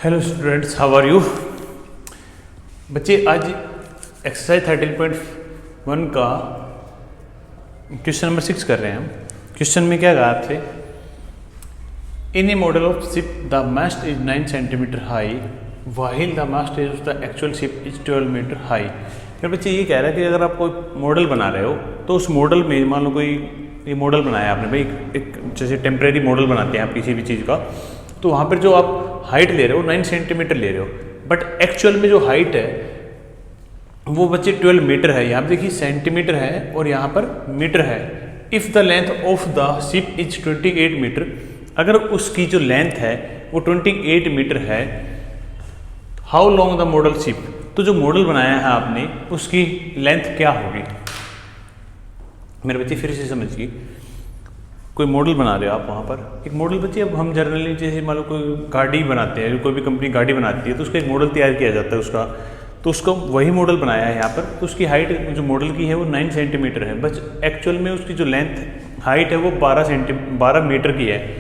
Hello students, how are you. बच्चे आज exercise 13.1 का क्वेश्चन नंबर 6 कर रहे हैं हम। क्वेश्चन में क्या कहा आपसे, in a model of ship the mast is 9 centimetre high while the mast is of the actual ship is 12 metre high. फिर बच्चे ये कह रहा है कि अगर आप कोई मॉडल बना रहे हो तो उस मॉडल में मान लो कोई ये मॉडल बनाया आपने भाई, एक जैसे टेम्परेरी मॉडल बनाते हैं आप किसी भी चीज़ का, तो वहाँ पर जो आप हाइट ले रहे हो 9 सेंटीमीटर ले रहे हो, बट एक्चुअल में जो हाइट है वो बच्चे 12 मीटर है। यहाँ पे देखिए सेंटीमीटर है और यहाँ पर मीटर है। If the length of the ship is 28 metre, अगर उसकी जो लेंथ है वो 28 मीटर है, how long the model ship, तो जो मॉडल बनाया है आपने उसकी लेंथ क्या होगी। मेरे बच्चे फिर से समझिए, कोई मॉडल बना रहे हो आप वहाँ पर एक मॉडल। बच्चे अब हम जनरली जैसे मान लो कोई गाड़ी बनाते हैं, कोई भी कंपनी गाड़ी बनाती है तो उसका एक मॉडल तैयार किया जाता है उसका, तो उसको वही मॉडल बनाया है यहाँ पर। तो उसकी हाइट जो मॉडल की है वो 9 सेंटीमीटर है, बस एक्चुअल में उसकी जो लेंथ हाइट है वो 12 मीटर की है।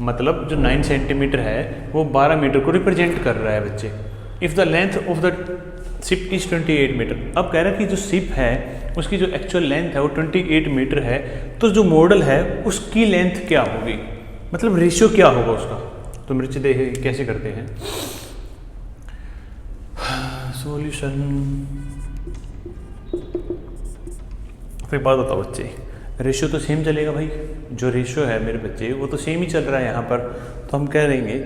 मतलब जो 9 सेंटीमीटर है वो 12 मीटर को रिप्रेजेंट कर रहा है बच्चे। If the length of the ship is 28 metre, अब कह रहा है कि जो शिप है उसकी जो एक्चुअल लेंथ है वो 28 मीटर है, तो जो मॉडल है उसकी लेंथ क्या होगी, मतलब रेशियो क्या होगा उसका। तो मेरे से देखे कैसे करते हैं सॉल्यूशन। फिर बात बताओ बच्चे, रेशियो तो सेम चलेगा भाई, जो रेशियो है मेरे बच्चे वो तो सेम ही चल रहा है यहाँ पर। तो हम कह देंगे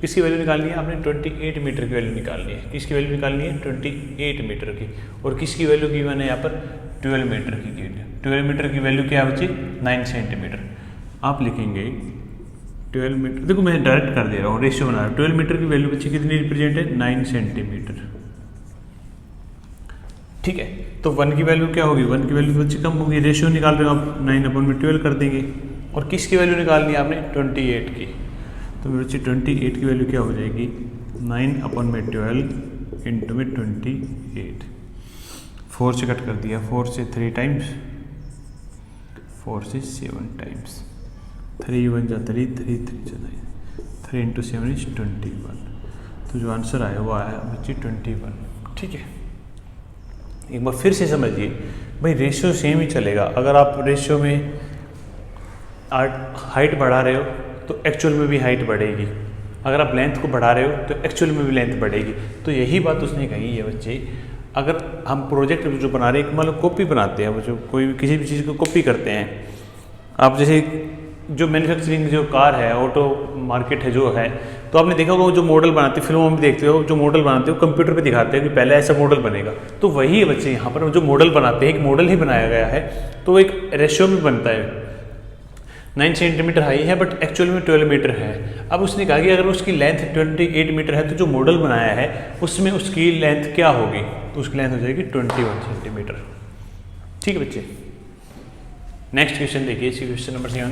किसकी वैल्यू निकालनी है आपने, 28 मीटर की वैल्यू निकालनी है। किसकी वैल्यू निकालनी है, 28 मीटर की। और किसकी वैल्यू की मैंने यहाँ पर 12 मीटर की 12 मीटर की वैल्यू क्या है बच्चे, 9 सेंटीमीटर। आप लिखेंगे 12 मीटर, देखो मैं डायरेक्ट कर दे रहा हूँ, रेशियो बना रहा हूँ। 12 मीटर की वैल्यू बच्चे कितनी रिप्रेजेंट है, 9 सेंटीमीटर। ठीक है, तो 1 की वैल्यू क्या होगी, 1 की वैल्यू बच्चे कम होगी, रेशियो निकाल रहे हो आप, 9/12 कर देंगे। और किसकी वैल्यू निकालनी है आपने, 28 की। तो मेरे बच्चे 28 की वैल्यू क्या हो जाएगी, 9/12 इंटू में 28। 4 से कट कर दिया, 4 से 3 टाइम्स, 4 से 7 टाइम्स, 3 1 जा 3, 3 3 जा 9, 3 इंटू 7 इज 21। तो जो आंसर आया वो आया बच्चे 21। ठीक है, एक बार फिर से समझिए भाई, रेशियो सेम ही चलेगा। अगर आप रेशियो में हाइट बढ़ा रहे हो तो एक्चुअल में भी हाइट बढ़ेगी, अगर आप लेंथ को बढ़ा रहे हो तो एक्चुअल में भी लेंथ बढ़ेगी। तो यही बात उसने कही है बच्चे। अगर हम प्रोजेक्ट जो बना रहे हैं, मतलब कॉपी बनाते हैं, जो कोई भी किसी भी चीज़ को कॉपी करते हैं आप, जैसे जो मैन्युफैक्चरिंग जो कार है, ऑटो मार्केट है जो है, तो आपने देखा होगा जो मॉडल बनाते हैं, फिल्मों में देखते हो जो मॉडल बनाते हो कंप्यूटर पे दिखाते हैं कि पहले ऐसा मॉडल बनेगा। तो वही है बच्चे, यहाँ पर जो मॉडल बनाते हैं एक मॉडल ही बनाया गया है, तो एक रेशियो में बनता है। 9 सेंटीमीटर हाई है बट एक्चुअल में 12 मीटर है। अब उसने कहा कि अगर उसकी लेंथ 28 मीटर है तो जो मॉडल बनाया है उसमें उसकी लेंथ क्या होगी, तो उसकी लेंथ हो जाएगी 21 सेंटीमीटर। ठीक है बच्चे, नेक्स्ट क्वेश्चन देखिए, इसी question number 7।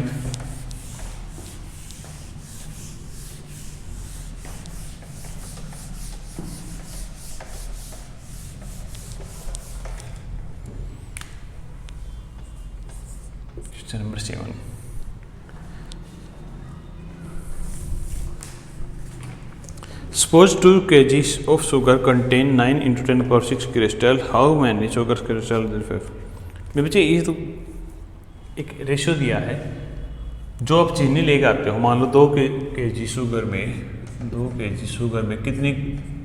Question number 7, suppose 2 kgs of sugar contain 9 into 10⁶ crystal, how many sugar crystal will have। मेरे बच्चे ये तो एक रेशियो दिया है, जो आप चीनी लेके आते हो, मान लो 2 kg शुगर में कितनी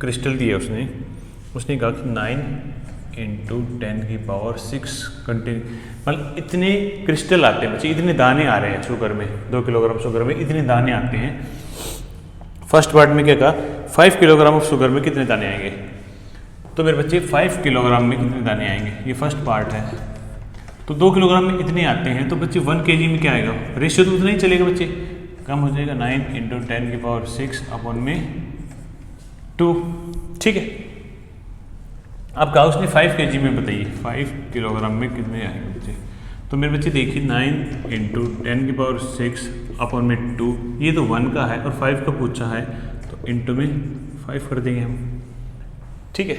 क्रिस्टल दी है उसने कहा कि 9 इंटू 10⁶ कंटेन, मतलब इतने क्रिस्टल आते हैं बच्चे, इतने दाने आ रहे हैं शुगर में, 2 किलोग्राम शुगर में इतने दाने आते हैं। फर्स्ट पार्ट में क्या कहा, 5 किलोग्राम ऑफ शुगर में कितने दाने आएंगे। तो मेरे बच्चे 5 किलोग्राम में कितने दाने आएंगे, ये फर्स्ट पार्ट है। तो 2 किलोग्राम में इतने आते हैं, तो बच्चे 1 kg में क्या आएगा, रेशियो तो उतना ही चलेगा बच्चे, कम हो जाएगा 9 इंटू 10⁶ अपॉन में 2। ठीक है, अब कहा उसने 5 kg में, बताइए 5 किलोग्राम में कितने आएंगे बच्चे। तो मेरे बच्चे देखिए 9 इंटू 10⁶ अपॉन में 2, ये तो 1 का है और 5 का पूछा है, तो इंटू में 5 कर देंगे हम। ठीक है,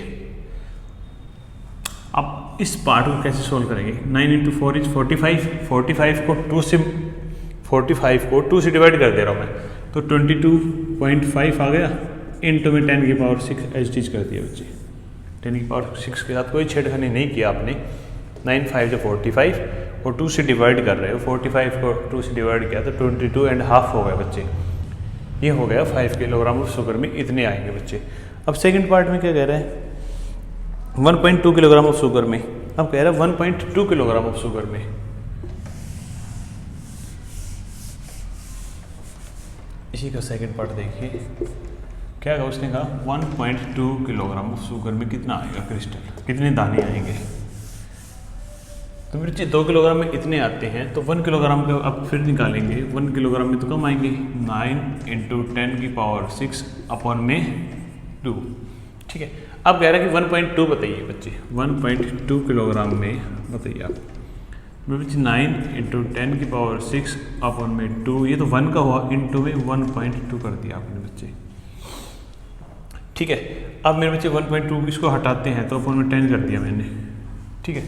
अब इस पार्ट को कैसे सोल्व करेंगे, 9 इंटू 4 इज 45, 45 को 2 से डिवाइड कर दे रहा हूँ मैं, तो 22.5 आ गया इंटू में 10 की पावर 6 एच टीच कर दिया बच्चे। 10 की पावर 6 के साथ कोई छेड़खानी नहीं किया आपने। 9 5 जो 45 और 2 से डिवाइड कर रहे हो, 45 को 2 से डिवाइड किया तो 22.5 हो गया बच्चे। ये हो गया 5 किलोग्राम ऑफ शुगर में इतने आएंगे बच्चे। अब सेकंड पार्ट में क्या कह रहा है, 1.2 किलोग्राम ऑफ शुगर में। अब कह रहा है 1.2 किलोग्राम ऑफ शुगर में। इसी का सेकंड पार्ट देखिए क्या कहा उसने, कहा 1.2 किलोग्राम ऑफ शुगर में कितना आएगा क्रिस्टल, कितने दाने आएंगे। तो मेरे बच्चे 2 किलोग्राम में इतने आते हैं तो 1 किलोग्राम का अब फिर निकालेंगे। 1 किलोग्राम में तो कम आएंगे, 9 इंटू 10 की पावर 6 अपॉन में 2। ठीक है, अब कह रहा है कि 1.2 बताइए बच्चे, 1.2 किलोग्राम में बताइए आप। मेरे बच्चे 9 इंटू 10 की पावर 6 अपॉन में 2, ये तो 1 का हुआ, इंटू में 1.2 कर दिया आपने बच्चे। ठीक है, अब मेरे बच्चे 1.2 इसको हटाते हैं तो अपॉन में 10 कर दिया मैंने। ठीक है,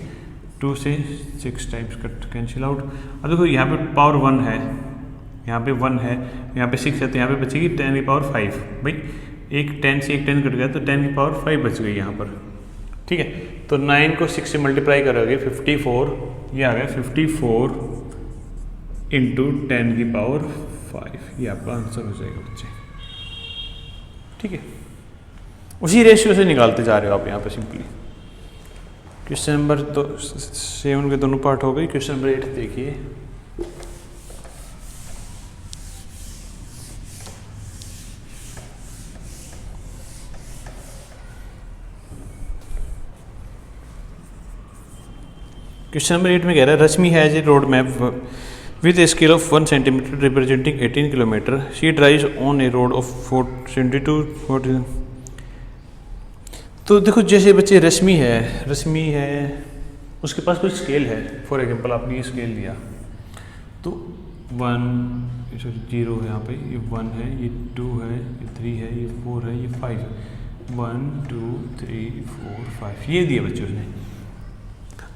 2 से 6 टाइम्स कट कैंसिल आउट। अब देखो यहाँ पे पावर 1 है, यहाँ पे 1 है, यहाँ पे 6 है, तो यहाँ पे बचेगी 10 की पावर 5। भाई एक 10 से एक 10 कट गया तो 10 की पावर 5 बच गई यहाँ पर। ठीक है, तो 9 को 6 से मल्टीप्लाई करोगे 54, ये आ गया 54 इंटू 10 की पावर 5, ये आपका आंसर हो जाएगा बच्चे। ठीक है, उसी रेशियो से निकालते जा रहे हो आप यहाँ पे सिंपली। क्वेश्चन नंबर 7 के दोनों पार्ट हो गई। क्वेश्चन नंबर 8 देखिए। क्वेश्चन नंबर 8 में कह रहा है Rashmi has a road map with a scale of 1 centimetre representing 18 kilometre. She drives on a road of 72 तो देखो जैसे बच्चे रश्मि है उसके पास कोई स्केल है। फॉर एग्जांपल आपने ये स्केल लिया तो 1 0 है, यहाँ पे ये 1 है, ये 2 है, ये 3 है, ये 4 है, ये 5 है। 1 2 3 4 5 ये दिए बच्चे उसने।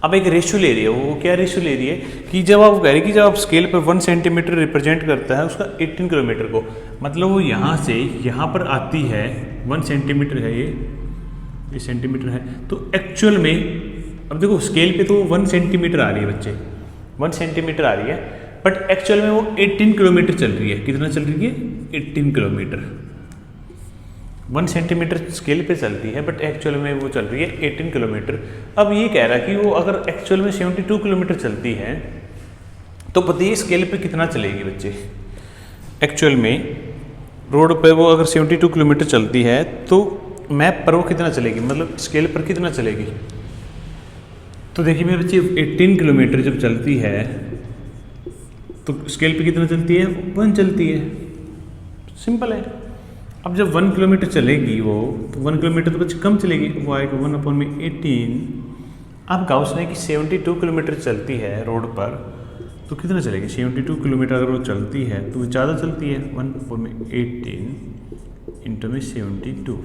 अब एक रेशियो ले रही है, वो क्या रेशियो ले रही है कि जब आप कह रहे कि जब आप स्केल पर 1 सेंटीमीटर रिप्रेजेंट करता है उसका 18 किलोमीटर को, मतलब वो यहाँ से यहाँ पर आती है 1 सेंटीमीटर है, ये सेंटीमीटर है। तो एक्चुअल में अब देखो स्केल पे तो 1 सेंटीमीटर आ रही है बच्चे, 1 सेंटीमीटर आ रही है, बट एक्चुअल में वो 18 किलोमीटर चल रही है। कितना चल रही है? 18 किलोमीटर। 1 सेंटीमीटर स्केल पे चलती है बट एक्चुअल में वो चल रही है 18 किलोमीटर। अब ये कह रहा है कि वो अगर एक्चुअल में 72 किलोमीटर चलती है तो बताइए स्केल पे कितना चलेगी बच्चे। एक्चुअल में रोड पे वो अगर 72 किलोमीटर चलती है तो मैप पर वो कितना चलेगी, मतलब स्केल पर कितना चलेगी। तो देखिए मेरे बच्चे 18 किलोमीटर जब चलती है तो स्केल पे कितना चलती है? 1 चलती है। सिंपल है। अब जब 1 किलोमीटर चलेगी वो, तो 1 किलोमीटर तो बच्चे कम चलेगी, वो आएगा 1/18। अब गाउस ने कि 72 किलोमीटर चलती है रोड पर तो कितना चलेगी? 72 किलोमीटर अगर वो चलती है तो वो ज़्यादा चलती है, 1/18 इंटू में 72।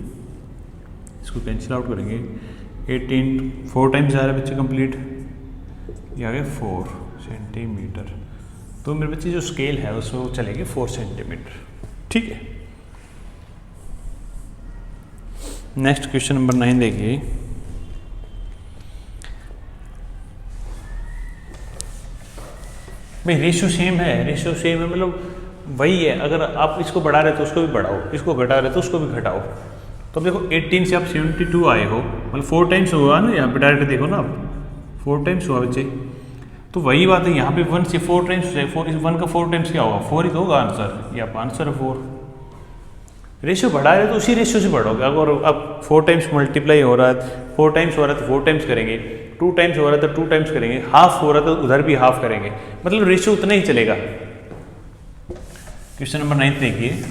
इसको कैंसिल आउट करेंगे, 18 4 टाइम्स जा रहा है बच्चे कंप्लीट, ये आ गया 4 सेंटीमीटर। तो मेरे बच्चे जो स्केल है उसमें चलेगी 4 सेंटीमीटर। ठीक है, नेक्स्ट क्वेश्चन नंबर 9 देखिए। भाई रेशियो सेम है, मतलब वही है। अगर आप इसको बढ़ा रहे तो उसको भी बढ़ाओ, इसको घटा रहे तो उसको भी घटाओ। तो अब देखो 18 से आप 72 आए हो, मतलब 4 टाइम्स हुआ ना, यहाँ पे डायरेक्ट देखो ना आप 4 टाइम्स हुआ बच्चे। तो वही बात है यहाँ पे 1 से 4 टाइम्स है, 1 का 4 टाइम्स क्या होगा? 4 ही तो होगा आंसर, ये आपका आंसर है 4। रेशियो बढ़ा रहे तो उसी रेशियो से बढ़ोगे। अगर अब 4 टाइम्स मल्टीप्लाई हो रहा है, 4 टाइम्स हो रहा है तो 4 टाइम्स करेंगे, 2 टाइम्स हो रहा है तो 2 टाइम्स करेंगे, हाफ हो रहा है तो उधर भी हाफ करेंगे, मतलब रेशियो उतना ही चलेगा। क्वेश्चन नंबर 9 देखिए।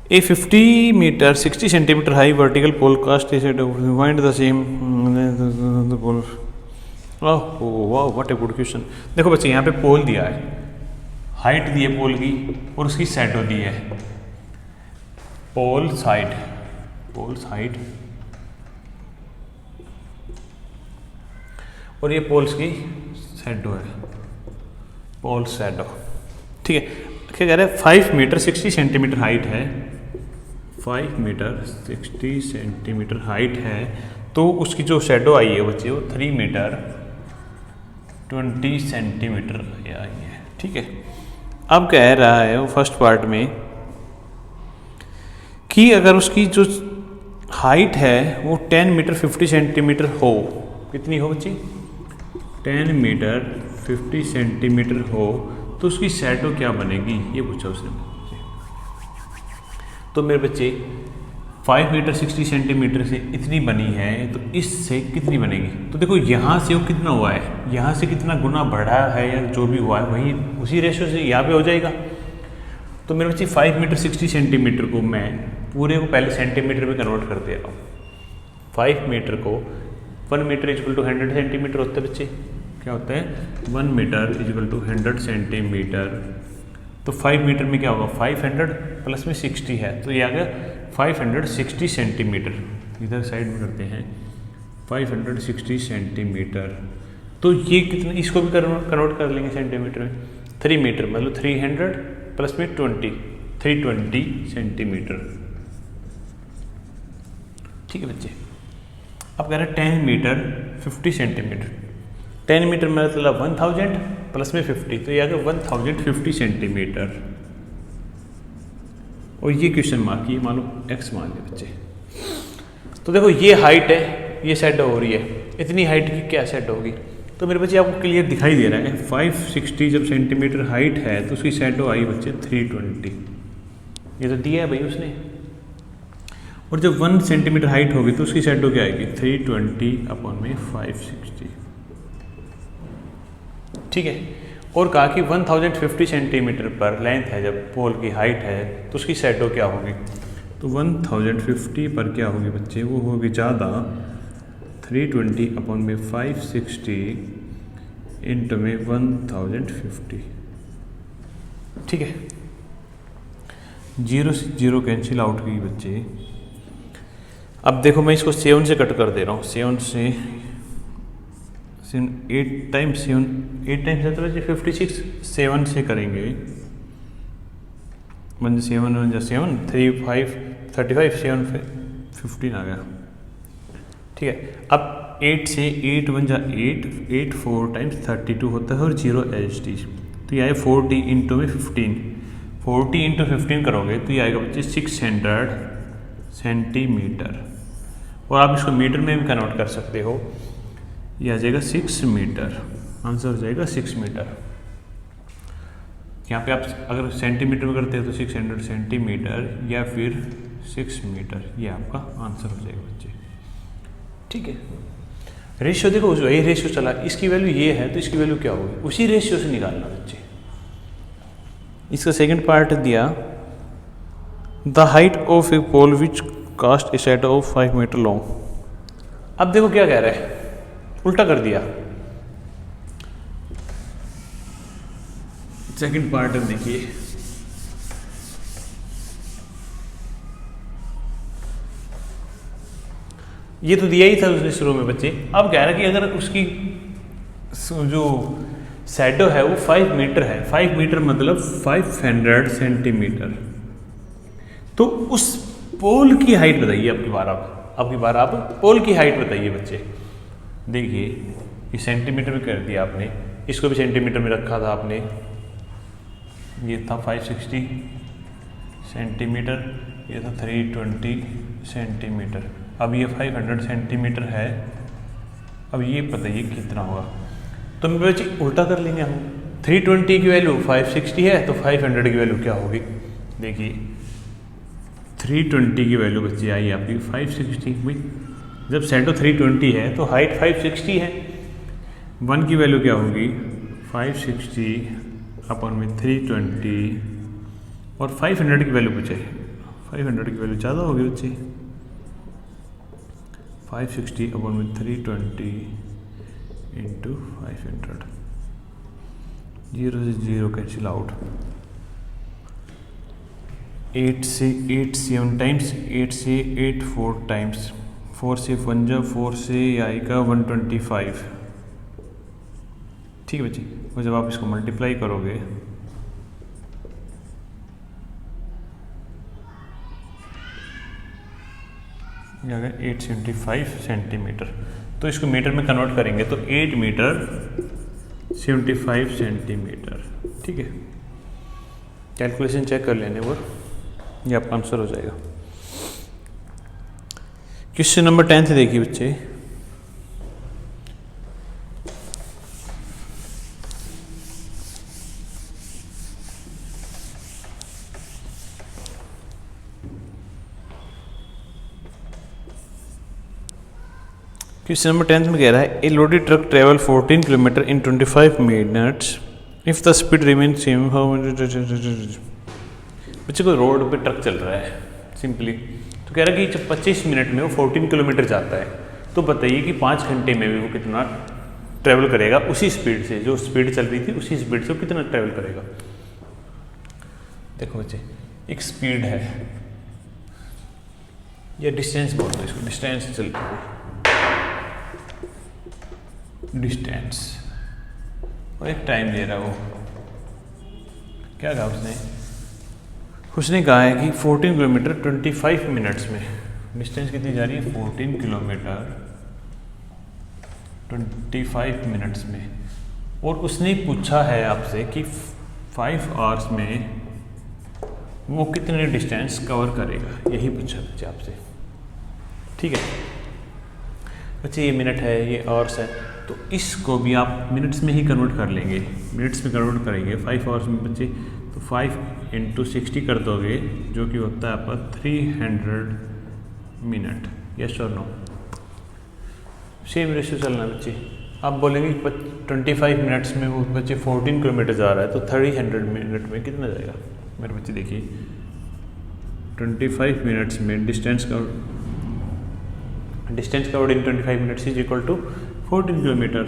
A 50 meter 60 centimeter high vertical pole cast is at find the same the pole। वाह व्हाट ए गुड क्वेश्चन। देखो बच्चे यहाँ पे पोल दिया है, हाइट दी है पोल की और उसकी शैडो दी है। पोल साइड और ये पोल्स की शैडो है। पोल शैडो। ठीक है, क्या कह रहे हैं 5 मीटर 60 सेंटीमीटर हाइट है, 5 मीटर 60 सेंटीमीटर हाइट है, तो उसकी जो शैडो आई है बच्चे वो 3 मीटर 20 सेंटीमीटर आई है। ठीक है, अब कह रहा है वो फर्स्ट पार्ट में कि अगर उसकी जो हाइट है वो 10 मीटर 50 सेंटीमीटर हो, कितनी हो बच्ची 10 मीटर 50 सेंटीमीटर हो, तो उसकी शैडो क्या बनेगी ये पूछा उसने। तो मेरे बच्चे 5 मीटर 60 सेंटीमीटर से इतनी बनी है, तो इससे कितनी बनेगी। तो देखो यहाँ से वो कितना हुआ है, यहाँ से कितना गुना बढ़ा है या जो भी हुआ है वही उसी रेशो से यहाँ पे हो जाएगा। तो मेरे बच्चे 5 मीटर 60 सेंटीमीटर को मैं पूरे को पहले सेंटीमीटर में कन्वर्ट कर दे रहा हूँ। 5 मीटर को 1 मीटर इक्वल टू 100 सेंटीमीटर होता है बच्चे, क्या होता है 1 मीटर इक्वल टू 100 सेंटीमीटर। तो 5 मीटर में क्या होगा 500 प्लस में 60 है, तो ये आ गया 560 सेंटीमीटर। इधर साइड में करते हैं 560 सेंटीमीटर। तो ये कितना, इसको भी कन्वर्ट कर लेंगे सेंटीमीटर में। 3 मीटर मतलब 300 प्लस में 20 320 सेंटीमीटर। ठीक है बच्चे, अब कह रहे हैं 10 मीटर 50 सेंटीमीटर। 10 मीटर मतलब 1000 प्लस में 50, तो ये आ गया 1050 सेंटीमीटर। और ये क्वेश्चन मार्क, ये मान लो एक्स मान लिया बच्चे। तो देखो ये हाइट है, ये शैडो हो रही है, इतनी हाइट की क्या शैडो होगी। तो मेरे बच्चे आपको क्लियर दिखाई दे रहा है 560 जब सेंटीमीटर हाइट है तो उसकी शैडो आई बच्चे 320, ये तो दिया है भाई उसने। और जब 1 सेंटीमीटर हाइट होगी तो उसकी शैडो क्या आएगी 320 अपॉन में 560। ठीक है, और कहा कि 1050 सेंटीमीटर पर लेंथ है, जब पोल की हाइट है तो उसकी शैडो क्या होगी। तो 1050 पर क्या होगी बच्चे, वो होगी ज़्यादा 320 अपॉन में 560 इंटू में 1050। ठीक है, 0 से 0 कैंसिल आउट की बच्चे। अब देखो मैं इसको 7 से कट कर दे रहा हूँ, 7 से 8 टाइम्स 7 8 टाइम्स है तो बच्चे 56, 7 से करेंगे 1 7 1 7 3 5 35 7 15 आ गया। ठीक है, अब 8 से 8 1 8 8 4 टाइम्स 32 होता है और 0 HT, तो ये आए 40 इंटू में 15, 40 इंटू 15 करोगे तो ये आएगा बच्चे 600 सेंटीमीटर। और आप इसको मीटर में भी कन्वर्ट कर सकते हो, ये आ जाएगा 6 मीटर, आंसर हो जाएगा 6 मीटर। यहाँ पे आप अगर सेंटीमीटर में करते हैं तो 600 सेंटीमीटर या फिर 6 मीटर, ये आपका आंसर हो जाएगा बच्चे। ठीक है, रेशियो देखो वही रेशियो चला, इसकी वैल्यू ये है तो इसकी वैल्यू क्या होगी, उसी रेशियो से निकालना बच्चे। इसका सेकंड पार्ट दिया the height of a pole which cast a shadow of 5 metre long. अब देखो क्या कह रहा है, उल्टा कर दिया। सेकंड पार्ट देखिए, ये तो दिया ही था उसने शुरू में बच्चे। अब कह रहा है कि अगर उसकी जो शैडो है वो 5 मीटर है, 5 मीटर मतलब 500 सेंटीमीटर, तो उस पोल की हाइट बताइए। अब की बार आप पोल की हाइट बताइए बच्चे। देखिए ये सेंटीमीटर में कर दिया आपने, इसको भी सेंटीमीटर में रखा था आपने, ये था 560 सेंटीमीटर, ये था 320 सेंटीमीटर। अब ये 500 सेंटीमीटर है, अब ये बताइए कितना होगा। तो मेरे बच्चे उल्टा कर लेंगे हम, 320 की वैल्यू 560 है तो 500 की वैल्यू क्या होगी। देखिए 320 की वैल्यू बच्चे आई आपकी 560। भाई जब शैडो 320 है तो हाइट 560 है, 1 की वैल्यू क्या होगी 560 अपॉन में 320, और 500 की वैल्यू बचे, 500 की वैल्यू ज़्यादा होगी बच्चे, 560 अपॉन में 320 इंटू 500, 0 से 0 कैंसिल आउट, 8 से 8 7 टाइम्स, 8 से 8 4 टाइम्स, 4 से 1 4 से आएगा 125। ठीक है बच्चे। और जब आप इसको मल्टीप्लाई करोगे ये आ गया 875 सेंटीमीटर। तो इसको मीटर में कन्वर्ट करेंगे तो 8 मीटर 75 सेंटीमीटर। ठीक है, कैलकुलेशन चेक कर लेने वो, ये आपका आंसर हो जाएगा। क्वेश्चन नंबर 10 से देखिए बच्चे, क्वेश्चन नंबर 10 में कह रहा है a loaded truck travel 14 kilometre in 25 minutes if the speed remain same. बच्चे को रोड पे ट्रक चल रहा है सिंपली, तो कह रहा है कि जब 25 मिनट में वो 14 किलोमीटर जाता है, तो बताइए कि 5 घंटे में भी वो कितना ट्रेवल करेगा उसी स्पीड से, जो स्पीड चल रही थी उसी स्पीड से वो कितना ट्रेवल करेगा। देखो बच्चे, एक स्पीड है या डिस्टेंस बोलते हैं इसको, डिस्टेंस चल रही है, डिस्टेंस, और एक टाइम दे रहा है। वो क्या कहा उसने कहा है कि 14 किलोमीटर 25 मिनट्स में, डिस्टेंस कितनी जा रही है 14 किलोमीटर 25 मिनट्स में, और उसने पूछा है आपसे कि 5 आवर्स में वो कितने डिस्टेंस कवर करेगा, यही पूछा बच्चे आपसे। ठीक है बच्चे, ये मिनट है, ये आवर्स है, तो इसको भी आप मिनट्स में ही कन्वर्ट कर लेंगे, मिनट्स में कन्वर्ट करेंगे 5 आवर्स में बच्चे, तो 5 × 60 कर दोगे, जो कि होता है आपका 300 मिनट। यस और नो, सेम रेशियो चलना बच्चे। आप बोलेंगे 25 मिनट्स में वो बच्चे 14 किलोमीटर जा रहा है, तो 300 मिनट में कितना जाएगा मेरे बच्चे। देखिए 25 मिनट्स में distance covered in 25 minutes is equal to 14 kilometre.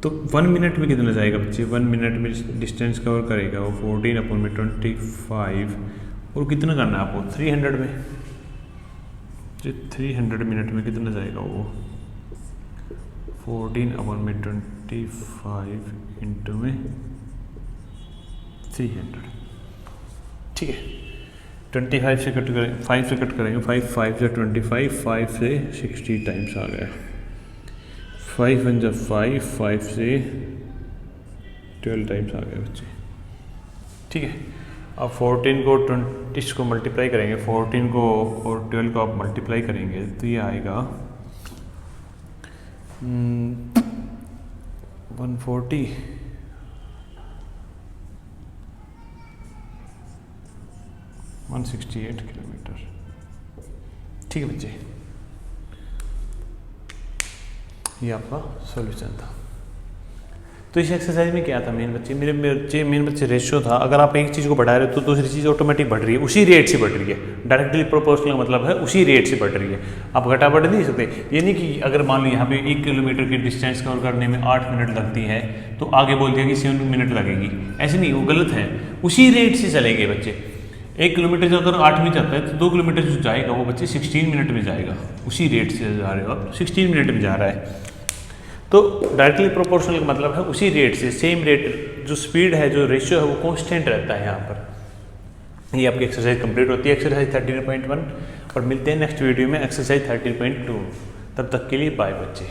तो 1 मिनट में कितना जाएगा बच्चे, 1 मिनट में डिस्टेंस कवर करेगा वो 14/25, और कितना करना है आपको 300 में, 300 मिनट में कितना जाएगा वो 14/25 इंटू में 300। ठीक है, 25 से कट करेंगे, 5 से कट करेंगे, 5 से 25, 5 से 60 टाइम्स आ गया, 5 × 5, 5 से 12 टाइम्स आ गया बच्चे। ठीक है, अब 14 को 20 को मल्टीप्लाई करेंगे, 14 को और 12 को आप मल्टीप्लाई करेंगे तो ये आएगा 140 168 किलोमीटर। ठीक है बच्चे, ये आपका सॉल्यूशन था। तो इस एक्सरसाइज में क्या था मेन बच्चे, मेन बच्चे रेशियो था। अगर आप एक चीज़ को बढ़ा रहे हो तो दूसरी चीज़ ऑटोमेटिक बढ़ रही है, उसी रेट से बढ़ रही है, डायरेक्टली प्रोपोर्शनल का मतलब है उसी रेट से बढ़ रही है, आप घटा बढ़ नहीं सकते। ये नहीं कि अगर मान लो यहाँ पे 1 किलोमीटर की डिस्टेंस कवर करने में 8 मिनट लगती है तो आगे बोल दिया कि 7 मिनट लगेगी, ऐसे नहीं, वो गलत है, उसी रेट से चलेंगे बच्चे। 1 किलोमीटर जो अगर 8 में जाता है तो 2 किलोमीटर जो जाएगा वो बच्चे 16 मिनट में जाएगा, उसी रेट से जा रहे हो आप, 16 मिनट में जा रहा है। तो डायरेक्टली प्रोपोर्शनल का मतलब है उसी रेट से, सेम रेट, जो स्पीड है, जो रेशियो है वो कांस्टेंट रहता है यहाँ पर। ये आपकी एक्सरसाइज कंप्लीट होती है, एक्सरसाइज 13.1, और मिलते हैं नेक्स्ट वीडियो में एक्सरसाइज 13.2। तब तक के लिए बाय बच्चे।